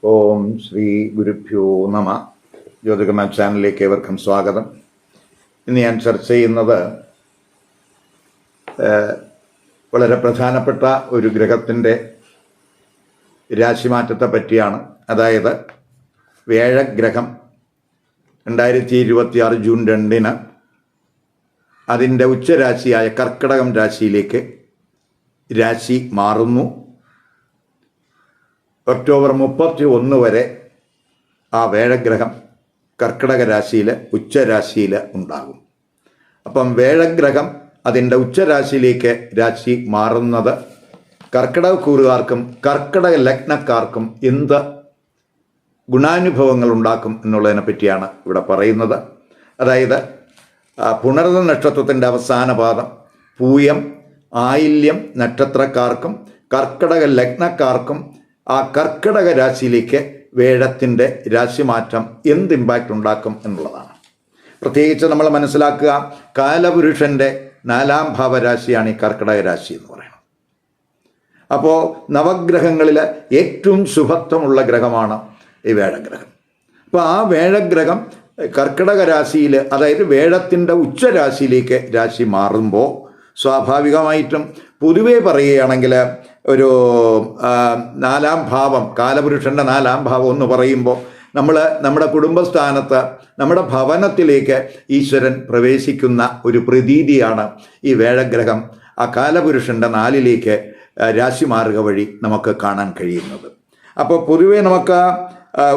ഓം ശ്രീ ഗുരുഭ്യോ നമ. ജ്യോതികമ ചാനലിലേക്ക് ഏവർക്കും സ്വാഗതം. ഇന്ന് ഞാൻ ചർച്ച ചെയ്യുന്നത് വളരെ പ്രധാനപ്പെട്ട ഒരു ഗ്രഹത്തിൻ്റെ രാശിമാറ്റത്തെ പറ്റിയാണ്. അതായത് വ്യാഴഗ്രഹം 2026 ജൂൺ 2 അതിൻ്റെ ഉച്ചരാശിയായ കർക്കിടകം രാശിയിലേക്ക് രാശി മാറുന്നു. ഒക്ടോബർ 31 വരെ ആ വ്യാഴഗ്രഹം കർക്കിടക രാശിയിൽ ഉച്ചരാശിയിൽ ഉണ്ടാകും. അപ്പം വ്യാഴഗ്രഹം അതിൻ്റെ ഉച്ചരാശിയിലേക്ക് രാശി മാറുന്നത് കർക്കിടകക്കൂറുകാർക്കും കർക്കിടക ലഗ്നക്കാർക്കും എന്ത് ഗുണാനുഭവങ്ങൾ ഉണ്ടാക്കും എന്നുള്ളതിനെ പറ്റിയാണ് ഇവിടെ പറയുന്നത്. അതായത് പുണർന്ന നക്ഷത്രത്തിൻ്റെ അവസാന പാദം പൂയം ആയില്യം നക്ഷത്രക്കാർക്കും കർക്കിടക ലഗ്നക്കാർക്കും ആ കർക്കിടക രാശിയിലേക്ക് വ്യാഴത്തിൻ്റെ രാശിമാറ്റം എന്ത് ഇമ്പാക്റ്റ് ഉണ്ടാക്കും എന്നുള്ളതാണ്. പ്രത്യേകിച്ച് നമ്മൾ മനസ്സിലാക്കുക, കാലപുരുഷൻ്റെ 4ാം ഭാവരാശിയാണ് ഈ കർക്കിടക രാശി എന്ന് പറയുന്നത്. അപ്പോൾ നവഗ്രഹങ്ങളിൽ ഏറ്റവും ശുഭത്വമുള്ള ഗ്രഹമാണ് ഈ വ്യാഴഗ്രഹം. അപ്പോൾ ആ വ്യാഴഗ്രഹം കർക്കിടക രാശിയിൽ, അതായത് വ്യാഴത്തിൻ്റെ ഉച്ചരാശിയിലേക്ക് രാശി മാറുമ്പോൾ സ്വാഭാവികമായിട്ടും പൊതുവേ പറയുകയാണെങ്കിൽ ഒരു 4ാം ഭാവം, കാലപുരുഷൻ്റെ 4ാം ഭാവം എന്ന് പറയുമ്പോൾ നമ്മുടെ കുടുംബസ്ഥാനത്ത് നമ്മുടെ ഭവനത്തിലേക്ക് ഈശ്വരൻ പ്രവേശിക്കുന്ന ഒരു പ്രതീതിയാണ് ഈ വ്യാഴഗ്രഹം ആ കാലപുരുഷൻ്റെ 4ലേക്ക് രാശി മാറുക വഴി നമുക്ക് കാണാൻ കഴിയുന്നത്. അപ്പോൾ പൊതുവേ നമുക്ക്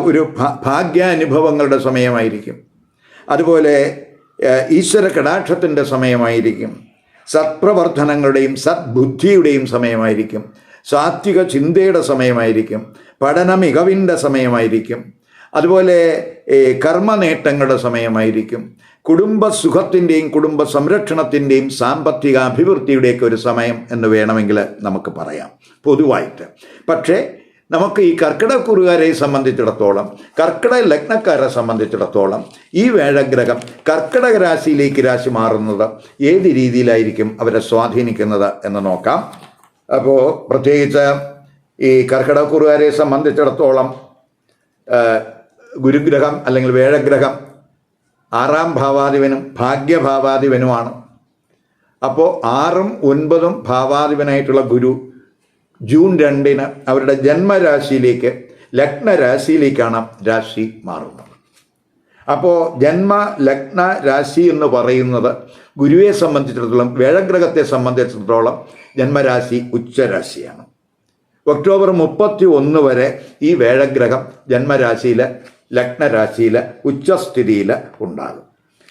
ഒരു ഭാഗ്യാനുഭവങ്ങളുടെ സമയമായിരിക്കും. അതുപോലെ ഈശ്വര കടാക്ഷത്തിൻ്റെ സമയമായിരിക്കും. സത്പ്രവർത്തനങ്ങളുടെയും സദ്ബുദ്ധിയുടെയും സമയമായിരിക്കും. സാത്വിക ചിന്തയുടെ സമയമായിരിക്കും. പഠന മികവിൻ്റെ സമയമായിരിക്കും. അതുപോലെ കർമ്മ നേട്ടങ്ങളുടെ സമയമായിരിക്കും. കുടുംബ സുഖത്തിൻ്റെയും കുടുംബ സംരക്ഷണത്തിൻ്റെയും സാമ്പത്തിക അഭിവൃദ്ധിയുടെയൊക്കെ ഒരു സമയം എന്ന് വേണമെങ്കിൽ നമുക്ക് പറയാം പൊതുവായിട്ട്. പക്ഷേ നമുക്ക് ഈ കർക്കിടകക്കുറുകാരെ സംബന്ധിച്ചിടത്തോളം, കർക്കിടക ലഗ്നക്കാരെ സംബന്ധിച്ചിടത്തോളം ഈ വ്യാഴഗ്രഹം കർക്കിടക രാശിയിലേക്ക് രാശി മാറുന്നത് ഏത് രീതിയിലായിരിക്കും അവരെ സ്വാധീനിക്കുന്നത് എന്ന് നോക്കാം. അപ്പോൾ പ്രത്യേകിച്ച് ഈ കർക്കിടകക്കുറുകാരെ സംബന്ധിച്ചിടത്തോളം ഗുരുഗ്രഹം അല്ലെങ്കിൽ വ്യാഴഗ്രഹം 6ാം ഭാവാധിപനും ഭാഗ്യഭാവാധിപനുമാണ്. അപ്പോൾ 6ഉം 9ഉം ഭാവാധിപനായിട്ടുള്ള ഗുരു ജൂൺ 2 അവരുടെ ജന്മരാശിയിലേക്ക് ലഗ്നരാശിയിലേക്കാണ് രാശി മാറുന്നത്. അപ്പോൾ ജന്മ ലഗ്ന രാശി എന്ന് പറയുന്നത് ഗുരുവെ സംബന്ധിച്ചിടത്തോളം, വ്യാഴഗ്രഹത്തെ സംബന്ധിച്ചിടത്തോളം ജന്മരാശി ഉച്ചരാശിയാണ്. ഒക്ടോബർ 31 വരെ ഈ വ്യാഴഗ്രഹം ജന്മരാശിയിൽ ലഗ്നരാശിയിൽ ഉച്ചസ്ഥിതിയിൽ ഉണ്ടാകും.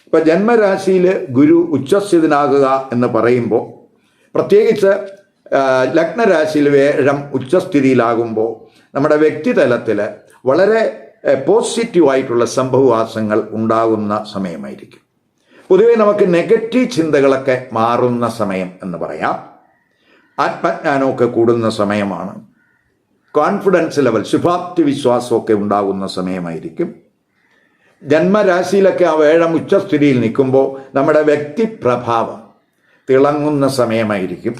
ഇപ്പം ജന്മരാശിയിൽ ഗുരു ഉച്ചസ്ഥിതനാകുക എന്ന് പറയുമ്പോൾ, പ്രത്യേകിച്ച് ലഗ്നരാശിയിൽ വ്യാഴം ഉച്ചസ്ഥിതിയിലാകുമ്പോൾ നമ്മുടെ വ്യക്തിതലത്തിൽ വളരെ പോസിറ്റീവായിട്ടുള്ള സംഭവവാസങ്ങൾ ഉണ്ടാകുന്ന സമയമായിരിക്കും. പൊതുവെ നമുക്ക് നെഗറ്റീവ് ചിന്തകളൊക്കെ മാറുന്ന സമയം എന്ന് പറയാം. ആത്മജ്ഞാനമൊക്കെ കൂടുന്ന സമയമാണ്. കോൺഫിഡൻസ് ലെവൽ, ശുഭാപ്തി വിശ്വാസമൊക്കെ ഉണ്ടാകുന്ന സമയമായിരിക്കും. ജന്മരാശിയിലൊക്കെ ആ വ്യാഴം ഉച്ചസ്ഥിതിയിൽ നിൽക്കുമ്പോൾ നമ്മുടെ വ്യക്തിപ്രഭാവം തിളങ്ങുന്ന സമയമായിരിക്കും.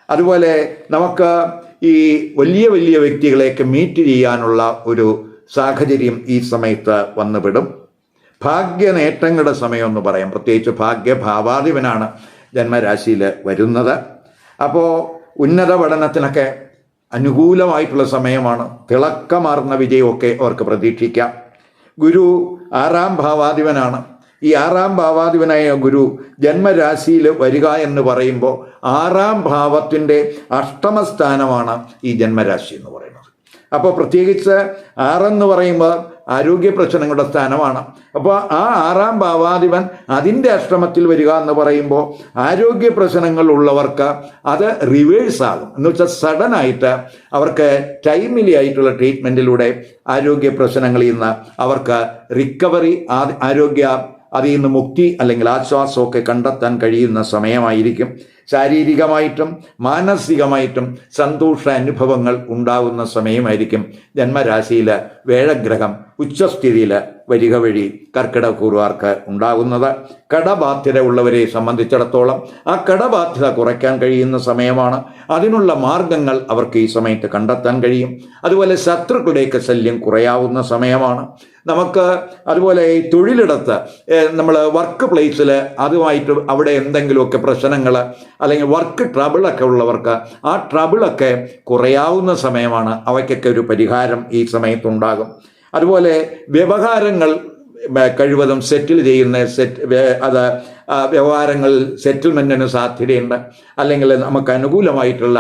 അതുപോലെ നമുക്ക് ഈ വലിയ വലിയ വ്യക്തികളെയൊക്കെ മീറ്റ് ചെയ്യാനുള്ള ഒരു സാഹചര്യം ഈ സമയത്ത് വന്നുപെടും. ഭാഗ്യനേട്ടങ്ങളുടെ സമയം എന്ന് പറയാം. പ്രത്യേകിച്ച് ഭാഗ്യഭാവാധിപനാണ് ജന്മരാശിയിൽ വരുന്നത്. അപ്പോൾ ഉന്നത പഠനത്തിനൊക്കെ അനുകൂലമായിട്ടുള്ള സമയമാണ്. തിളക്കമാർന്ന വിജയമൊക്കെ അവർക്ക് പ്രതീക്ഷിക്കാം. ഗുരു 6ാം ഭാവാധിപനാണ്. ഈ 6ാം ഭാവാധിപനായ ഗുരു ജന്മരാശിയിൽ വരിക എന്ന് പറയുമ്പോൾ 6ാം ഭാവത്തിൻ്റെ അഷ്ടമസ്ഥാനമാണ് ഈ ജന്മരാശി എന്ന് പറയുന്നത്. അപ്പോൾ പ്രത്യേകിച്ച് 6 എന്ന് പറയുമ്പോൾ ആരോഗ്യ പ്രശ്നങ്ങളുടെ സ്ഥാനമാണ്. അപ്പോൾ ആ 6ാം ഭാവാധിപൻ അതിൻ്റെ അഷ്ടമത്തിൽ വരിക എന്ന് പറയുമ്പോൾ ആരോഗ്യ പ്രശ്നങ്ങൾ ഉള്ളവർക്ക് അത് റിവേഴ്സ് ആകും. എന്ന് വെച്ചാൽ സഡനായിട്ട് അവർക്ക് ടൈമിലി ആയിട്ടുള്ള ട്രീറ്റ്മെൻറ്റിലൂടെ ആരോഗ്യ പ്രശ്നങ്ങളിൽ നിന്ന് അവർക്ക് റിക്കവറി, അതിൽ നിന്ന് മുക്തി അല്ലെങ്കിൽ ആശ്വാസമൊക്കെ കണ്ടെത്താൻ കഴിയുന്ന സമയമായിരിക്കും. ശാരീരികമായിട്ടും മാനസികമായിട്ടും സന്തോഷ അനുഭവങ്ങൾ ഉണ്ടാകുന്ന സമയമായിരിക്കും ജന്മരാശിയിൽ വേഴഗ്രഹം ഉച്ചസ്ഥിതിയിൽ വരിക വഴി കർക്കിടകക്കൂറുകാർക്ക് ഉണ്ടാകുന്നത്. കടബാധ്യത ഉള്ളവരെ സംബന്ധിച്ചിടത്തോളം ആ കടബാധ്യത കുറയ്ക്കാൻ കഴിയുന്ന സമയമാണ്. അതിനുള്ള മാർഗങ്ങൾ അവർക്ക് ഈ സമയത്ത് കണ്ടെത്താൻ കഴിയും. അതുപോലെ ശത്രുക്കളുടെയൊക്കെ ശല്യം കുറയാവുന്ന സമയമാണ്. നമുക്ക് അതുപോലെ ഈ തൊഴിലിടത്ത് നമ്മൾ വർക്ക് പ്ലേസിൽ അതുമായിട്ട് അവിടെ എന്തെങ്കിലുമൊക്കെ പ്രശ്നങ്ങൾ അല്ലെങ്കിൽ വർക്ക് ട്രബിളൊക്കെ ഉള്ളവർക്ക് ആ ട്രബിളൊക്കെ കുറയാവുന്ന സമയമാണ്. അവയ്ക്കൊക്കെ ഒരു പരിഹാരം ഈ സമയത്തുണ്ടാകും. അതുപോലെ വ്യവഹാരങ്ങൾ കഴിവതും സെറ്റിൽ ചെയ്യുന്ന വ്യവഹാരങ്ങൾ സെറ്റിൽമെൻറ്റിന് സാധ്യതയുണ്ട്. അല്ലെങ്കിൽ നമുക്ക് അനുകൂലമായിട്ടുള്ള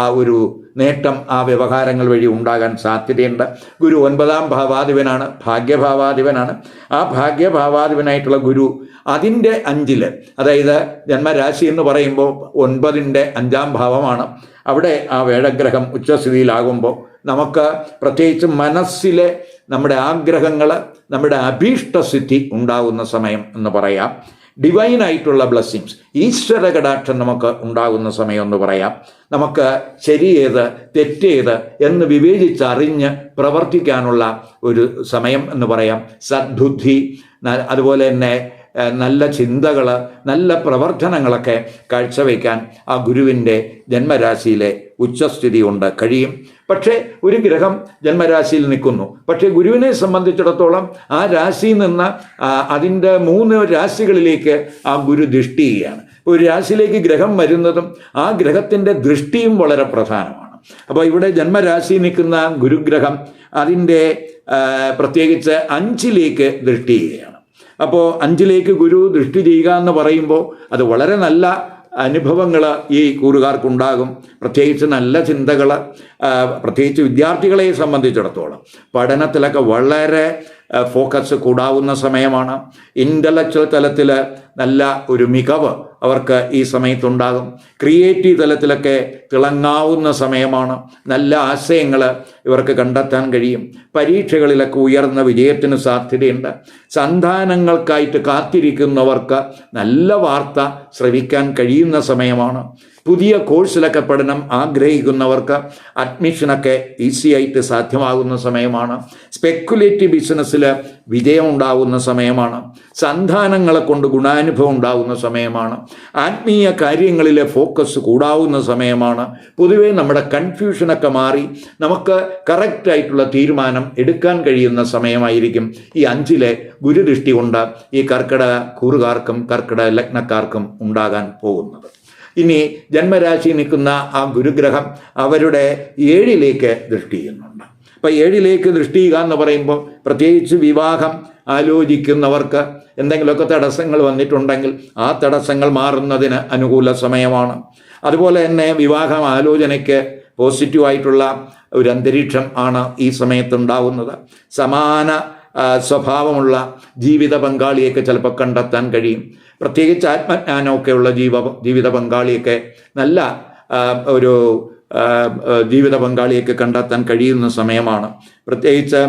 ആ ഒരു നേട്ടം ആ വ്യവഹാരങ്ങൾ വഴി ഉണ്ടാകാൻ സാധ്യതയുണ്ട്. ഗുരു 9ാം ഭാവാധിപനാണ്, ഭാഗ്യഭാവാധിപനാണ്. ആ ഭാഗ്യഭാവാധിപനായിട്ടുള്ള ഗുരു അതിൻ്റെ 5, അതായത് ജന്മരാശി എന്ന് പറയുമ്പോൾ 9ൻ്റെ 5ാം ഭാവമാണ്. അവിടെ ആ വേഴഗ്രഹം ഉച്ചസ്ഥിതിയിലാകുമ്പോൾ നമുക്ക് പ്രത്യേകിച്ച് മനസ്സിലെ നമ്മുടെ ആഗ്രഹങ്ങൾ, നമ്മുടെ അഭീഷ്ടസിദ്ധി ഉണ്ടാകുന്ന സമയം എന്ന് പറയാം. ഡിവൈനായിട്ടുള്ള ബ്ലെസ്സിങ്സ്, ഈശ്വര കടാക്ഷം നമുക്ക് ഉണ്ടാകുന്ന സമയം എന്ന് പറയാം. നമുക്ക് ശരിയേത് തെറ്റേത് എന്ന് വിവേചിച്ചറിഞ്ഞ് പ്രവർത്തിക്കാനുള്ള ഒരു സമയം എന്ന് പറയാം. സദ്ബുദ്ധി, അതുപോലെ തന്നെ നല്ല ചിന്തകൾ, നല്ല പ്രവർത്തനങ്ങളൊക്കെ കാഴ്ചവെക്കാൻ ആ ഗുരുവിൻ്റെ ജന്മരാശിയിലെ ഉച്ചസ്ഥിതി കൊണ്ട് കഴിയും. പക്ഷേ ഒരു ഗ്രഹം ജന്മരാശിയിൽ നിൽക്കുന്നു. പക്ഷേ ഗുരുവിനെ സംബന്ധിച്ചിടത്തോളം ആ രാശിയിൽ നിന്ന് അതിൻ്റെ 3 രാശികളിലേക്ക് ആ ഗുരു ദൃഷ്ടി ചെയ്യുകയാണ്. ഒരു രാശിയിലേക്ക് ഗ്രഹം വരുന്നതും ആ ഗ്രഹത്തിൻ്റെ ദൃഷ്ടിയും വളരെ പ്രധാനമാണ്. അപ്പോൾ ഇവിടെ ജന്മരാശി നിൽക്കുന്ന ഗുരുഗ്രഹം അതിൻ്റെ പ്രത്യേകിച്ച് 5ലേക്ക് ദൃഷ്ടി ചെയ്യുകയാണ്. അപ്പോൾ 5ലേക്ക് ഗുരു ദൃഷ്ടി ചെയ്യുക എന്ന് പറയുമ്പോൾ അത് വളരെ നല്ല അനുഭവങ്ങൾ ഈ കൂറുകാർക്കുണ്ടാകും. പ്രത്യേകിച്ച് നല്ല ചിന്തകൾ, പ്രത്യേകിച്ച് വിദ്യാർത്ഥികളെ സംബന്ധിച്ചിടത്തോളം പഠനത്തിലൊക്കെ വളരെ ഫോക്കസ് കൂടാവുന്ന സമയമാണ്. ഇൻ്റലക്ച്വൽ തലത്തിൽ നല്ല ഒരു മികവ് അവർക്ക് ഈ സമയത്തുണ്ടാകും. ക്രിയേറ്റീവ് തലത്തിലൊക്കെ തിളങ്ങാവുന്ന സമയമാണ്. നല്ല ആശയങ്ങൾ ഇവർക്ക് കണ്ടെത്താൻ കഴിയും. പരീക്ഷകളിലൊക്കെ ഉയർന്ന വിജയത്തിന് സാധ്യതയുണ്ട്. സന്താനങ്ങൾക്കായിട്ട് കാത്തിരിക്കുന്നവർക്ക് നല്ല വാർത്ത ശ്രവിക്കാൻ കഴിയുന്ന സമയമാണ്. പുതിയ കോഴ്സിലൊക്കെ പഠനം ആഗ്രഹിക്കുന്നവർക്ക് അഡ്മിഷനൊക്കെ ഈസിയായിട്ട് സാധ്യമാകുന്ന സമയമാണ്. സ്പെക്കുലേറ്റീവ് ബിസിനസ്സിൽ വിജയം ഉണ്ടാകുന്ന സമയമാണ്. സന്താനങ്ങളെ കൊണ്ട് ഗുണാനുഭവം ഉണ്ടാകുന്ന സമയമാണ്. ആത്മീയ കാര്യങ്ങളിലെ ഫോക്കസ് കൂടാവുന്ന സമയമാണ്. പൊതുവേ നമ്മുടെ കൺഫ്യൂഷനൊക്കെ മാറി നമുക്ക് കറക്റ്റായിട്ടുള്ള തീരുമാനം എടുക്കാൻ കഴിയുന്ന സമയമായിരിക്കും ഈ 5ലെ ഗുരുദൃഷ്ടി കൊണ്ട് ഈ കർക്കിടക കൂറുകാർക്കും കർക്കിടക ലഗ്നക്കാർക്കും ഉണ്ടാകാൻ പോകുന്നത്. ഇനി ജന്മരാശി നിൽക്കുന്ന ആ ഗുരുഗ്രഹം അവരുടെ 7ലേക്ക് ദൃഷ്ടി ചെയ്യുന്നുണ്ട്. അപ്പോൾ 7ലേക്ക് ദൃഷ്ടി ചെയ്യുക എന്ന് പറയുമ്പോൾ പ്രത്യേകിച്ച് വിവാഹം ആലോചിക്കുന്നവർക്ക് എന്തെങ്കിലുമൊക്കെ തടസ്സങ്ങൾ വന്നിട്ടുണ്ടെങ്കിൽ ആ തടസ്സങ്ങൾ മാറുന്നതിന് അനുകൂല സമയമാണ്. അതുപോലെ തന്നെ വിവാഹം ആലോചനയ്ക്ക് പോസിറ്റീവായിട്ടുള്ള ഒരു അന്തരീക്ഷം ആണ് ഈ സമയത്തുണ്ടാകുന്നത്. സമാന സ്വഭാവമുള്ള ജീവിത പങ്കാളിയൊക്കെ ചിലപ്പോൾ കണ്ടെത്താൻ കഴിയും. പ്രത്യേകിച്ച് ആത്മജ്ഞാനമൊക്കെയുള്ള ജീവിത പങ്കാളിയൊക്കെ നല്ല ഒരു ജീവിത പങ്കാളിയൊക്കെ കണ്ടെത്താൻ കഴിയുന്ന സമയമാണ്. പ്രത്യേകിച്ച്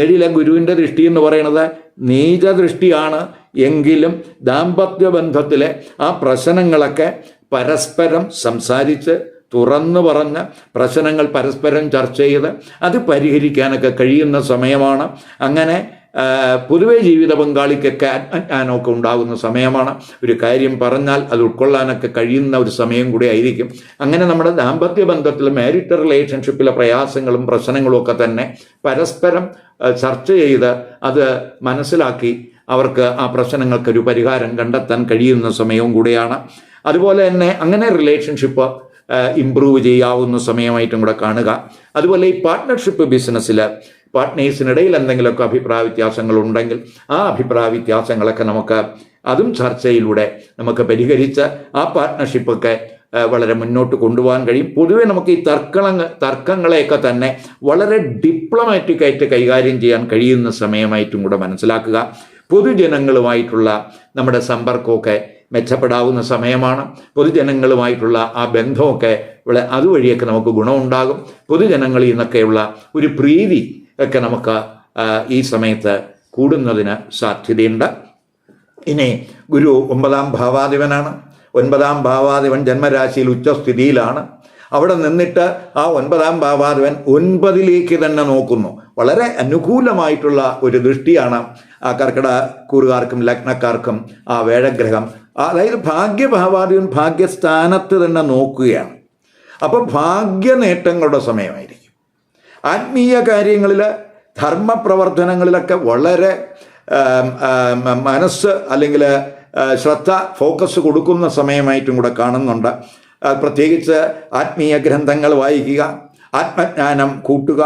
7ലെ ഗുരുവിൻ്റെ ദൃഷ്ടി എന്ന് പറയുന്നത് നീച ദൃഷ്ടിയാണ്. എങ്കിലും ദാമ്പത്യ ബന്ധത്തിലെ ആ പ്രശ്നങ്ങളൊക്കെ പരസ്പരം സംസാരിച്ച് തുറന്നു പറഞ്ഞ് പ്രശ്നങ്ങൾ പരസ്പരം ചർച്ച ചെയ്ത് അത് പരിഹരിക്കാനൊക്കെ കഴിയുന്ന സമയമാണ്. അങ്ങനെ പൊതുവെ ജീവിത പങ്കാളിക്കൊക്കെ ആത്മജ്ഞാനമൊക്കെ ഉണ്ടാകുന്ന സമയമാണ്. ഒരു കാര്യം പറഞ്ഞാൽ അത് ഉൾക്കൊള്ളാനൊക്കെ കഴിയുന്ന ഒരു സമയം കൂടി ആയിരിക്കും. അങ്ങനെ നമ്മുടെ ദാമ്പത്യ ബന്ധത്തിൽ മാരിറ്റൽ റിലേഷൻഷിപ്പിലെ പ്രയാസങ്ങളും പ്രശ്നങ്ങളും ഒക്കെ തന്നെ പരസ്പരം ചർച്ച ചെയ്ത് അത് മനസ്സിലാക്കി അവർക്ക് ആ പ്രശ്നങ്ങൾക്കൊരു പരിഹാരം കണ്ടെത്താൻ കഴിയുന്ന സമയവും കൂടിയാണ്. അതുപോലെ തന്നെ അങ്ങനെ റിലേഷൻഷിപ്പ് ഇംപ്രൂവ് ചെയ്യാവുന്ന സമയമായിട്ടും കൂടെ കാണുക. അതുപോലെ ഈ പാർട്ട്ണർഷിപ്പ് ബിസിനസ്സിൽ പാർട്ട്നേഴ്സിനിടയിൽ എന്തെങ്കിലുമൊക്കെ അഭിപ്രായ വ്യത്യാസങ്ങൾ ഉണ്ടെങ്കിൽ ആ അഭിപ്രായ വ്യത്യാസങ്ങളൊക്കെ നമുക്ക് അതും ചർച്ചയിലൂടെ നമുക്ക് പരിഹരിച്ച് ആ പാർട്ട്ണർഷിപ്പൊക്കെ വളരെ മുന്നോട്ട് കൊണ്ടുപോകാൻ കഴിയും. പൊതുവെ നമുക്ക് ഈ തർക്കങ്ങളെയൊക്കെ തന്നെ വളരെ ഡിപ്ലോമാറ്റിക്കായിട്ട് കൈകാര്യം ചെയ്യാൻ കഴിയുന്ന സമയമായിട്ടും കൂടെ മനസ്സിലാക്കുക. പൊതുജനങ്ങളുമായിട്ടുള്ള നമ്മുടെ സമ്പർക്കമൊക്കെ മെച്ചപ്പെടാവുന്ന സമയമാണ്. പൊതുജനങ്ങളുമായിട്ടുള്ള ആ ബന്ധമൊക്കെ അതുവഴിയൊക്കെ നമുക്ക് ഗുണമുണ്ടാകും. പൊതുജനങ്ങളിൽ നിന്നൊക്കെയുള്ള ഒരു പ്രീതി ഒക്കെ നമുക്ക് ഈ സമയത്ത് കൂടുന്നതിന് സാധ്യതയുണ്ട്. ഇനി ഗുരു 9ാം ഭാവാധിപനാണ്. 9-ാം ഭാവാധിപൻ ജന്മരാശിയിൽ ഉച്ചസ്ഥിതിയിലാണ്. അവിടെ നിന്നിട്ട് ആ 9-ാം ഭാവാധിപൻ 9ലേക്ക് തന്നെ നോക്കുന്നു. വളരെ അനുകൂലമായിട്ടുള്ള ഒരു ദൃഷ്ടിയാണ് ആ കർക്കിടക കൂറുകാർക്കും ലഗ്നക്കാർക്കും ആ വേഴഗ്രഹം, അതായത് ഭാഗ്യഭാവാധിപൻ ഭാഗ്യസ്ഥാനത്ത് തന്നെ നോക്കുകയാണ്. അപ്പോൾ ഭാഗ്യ നേട്ടങ്ങളുടെ സമയമായിരിക്കും. ആത്മീയ കാര്യങ്ങളിൽ, ധർമ്മപ്രവർത്തനങ്ങളിലൊക്കെ വളരെ മനസ്സ് അല്ലെങ്കിൽ ശ്രദ്ധ, ഫോക്കസ് കൊടുക്കുന്ന സമയമായിട്ടും കൂടെ കാണുന്നുണ്ട്. പ്രത്യേകിച്ച് ആത്മീയ ഗ്രന്ഥങ്ങൾ വായിക്കുക, ആത്മജ്ഞാനം കൂട്ടുക,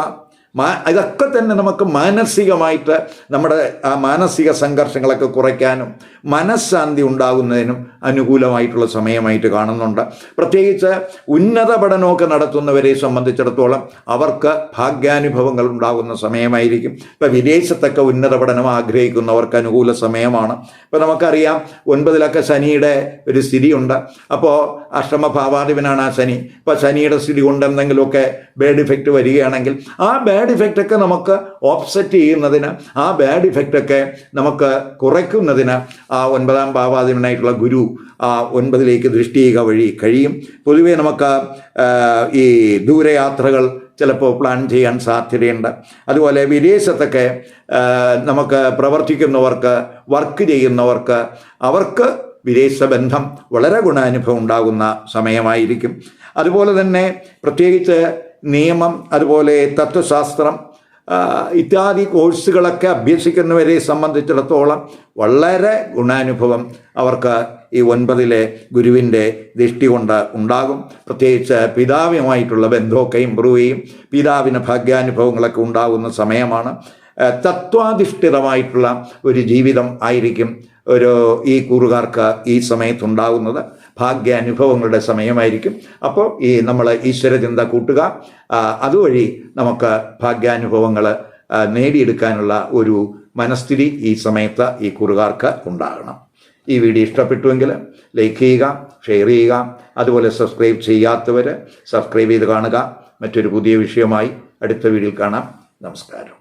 ഇതൊക്കെ തന്നെ നമുക്ക് മാനസികമായിട്ട് നമ്മുടെ ആ മാനസിക സംഘർഷങ്ങളൊക്കെ കുറയ്ക്കാനും മനഃശാന്തി ഉണ്ടാകുന്നതിനും അനുകൂലമായിട്ടുള്ള സമയമായിട്ട് കാണുന്നുണ്ട്. പ്രത്യേകിച്ച് ഉന്നത പഠനമൊക്കെ നടത്തുന്നവരെ സംബന്ധിച്ചിടത്തോളം അവർക്ക് ഭാഗ്യാനുഭവങ്ങൾ ഉണ്ടാകുന്ന സമയമായിരിക്കും. ഇപ്പം വിദേശത്തൊക്കെ ഉന്നത പഠനം ആഗ്രഹിക്കുന്നവർക്ക് അനുകൂല സമയമാണ്. ഇപ്പം നമുക്കറിയാം 9-ലൊക്കെ ശനിയുടെ ഒരു സ്ഥിതിയുണ്ട്. അപ്പോൾ അഷ്ടമഭാവാധിപനാണ് ആ ശനി. ഇപ്പോൾ ശനിയുടെ സ്ഥിതി കൊണ്ട് എന്തെങ്കിലുമൊക്കെ ബാഡ് ഇഫക്റ്റ് വരികയാണെങ്കിൽ ആ ബാഡ് ഇഫക്റ്റൊക്കെ നമുക്ക് ഓഫ്സെറ്റ് ചെയ്യുന്നതിന്, ആ ബാഡ് ഇഫക്റ്റൊക്കെ നമുക്ക് കുറയ്ക്കുന്നതിന് ആ 9-ാം ഭാവാധിപനായിട്ടുള്ള ഗുരു ആ 9ലേക്ക് ദൃഷ്ടി ചെയ്യുക വഴി കഴിയും. പൊതുവെ നമുക്ക് ഈ ദൂരയാത്രകൾ ചിലപ്പോൾ പ്ലാൻ ചെയ്യാൻ സാധ്യതയുണ്ട്. അതുപോലെ വിദേശത്തൊക്കെ നമുക്ക് പ്രവർത്തിക്കുന്നവർക്ക്, വർക്ക് ചെയ്യുന്നവർക്ക്, അവർക്ക് വിദേശ ബന്ധം വളരെ ഗുണാനുഭവം ഉണ്ടാകുന്ന സമയമായിരിക്കും. അതുപോലെ തന്നെ പ്രത്യേകിച്ച് നിയമം, അതുപോലെ തത്വശാസ്ത്രം ഇത്യാദി കോഴ്സുകളൊക്കെ അഭ്യസിക്കുന്നവരെ സംബന്ധിച്ചിടത്തോളം വളരെ ഗുണാനുഭവം അവർക്ക് ഈ 9-ലെ ഗുരുവിൻ്റെ ദൃഷ്ടി കൊണ്ട് ഉണ്ടാകും. പ്രത്യേകിച്ച് പിതാവുമായിട്ടുള്ള ബന്ധമൊക്കെ ഇമ്പ്രൂവ് ചെയ്യും. പിതാവിന് ഭാഗ്യാനുഭവങ്ങളൊക്കെ ഉണ്ടാകുന്ന സമയമാണ്. തത്വാധിഷ്ഠിതമായിട്ടുള്ള ഒരു ജീവിതം ആയിരിക്കും ഈ കൂറുകാർക്ക് ഈ സമയത്തുണ്ടാകുന്നത്. ഭാഗ്യാനുഭവങ്ങളുടെ സമയമായിരിക്കും. അപ്പോൾ നമ്മൾ ഈശ്വരചിന്ത കൂട്ടുക, അതുവഴി നമുക്ക് ഭാഗ്യാനുഭവങ്ങൾ നേടിയെടുക്കാനുള്ള ഒരു മനസ്ഥിതി ഈ സമയത്ത് ഈ കൂറുകാർക്ക് ഉണ്ടാകണം. ഈ വീഡിയോ ഇഷ്ടപ്പെട്ടുവെങ്കിൽ ലൈക്ക് ചെയ്യുക, ഷെയർ ചെയ്യുക. അതുപോലെ സബ്സ്ക്രൈബ് ചെയ്യാത്തവർ സബ്സ്ക്രൈബ് ചെയ്ത് കാണുക. മറ്റൊരു പുതിയ വിഷയമായി അടുത്ത വീഡിയോയിൽ കാണാം. നമസ്കാരം.